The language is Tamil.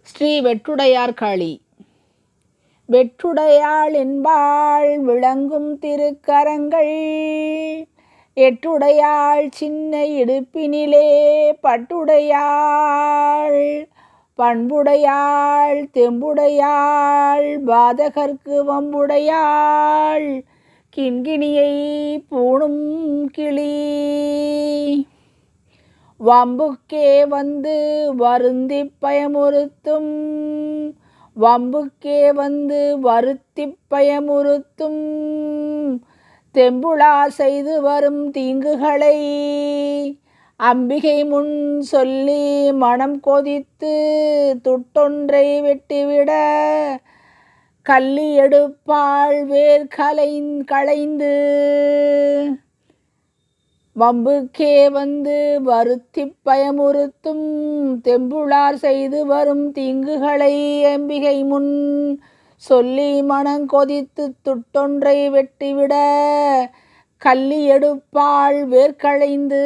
ஸ்ரீ வெற்றுடையார் காளி. வெற்றுடையாள் என்பாள் விளங்கும் திருக்கரங்கள், எட்டுடையாள் சின்ன இடுப்பினிலே பட்டுடையாள், பண்புடையாள் தெம்புடையாள், பாதகர்க்கு வம்புடையாள், கிண்கிணியை பூணும் கிளி. வம்புக்கே வந்து வருந்தி பயமுறுத்தும், வம்புக்கே வந்து வருத்தி பயமுறுத்தும், தெம்புலா செய்து வரும் தீங்குகளை அம்பிகை முன் சொல்லி மனம் கொதித்து துட்டொன்றை வெட்டிவிட கள்ளி எடுப்பாள் வேர் களைந்து. வம்புக்கே வந்து வருத்தி பயமுறுத்தும், தெம்புளார் செய்து வரும் தீங்குகளை அம்பிகை முன் சொல்லி மனங்கொதித்து துட்டொன்றை வெட்டிவிட கள்ளி எடுப்பாள் வேர் களைந்து.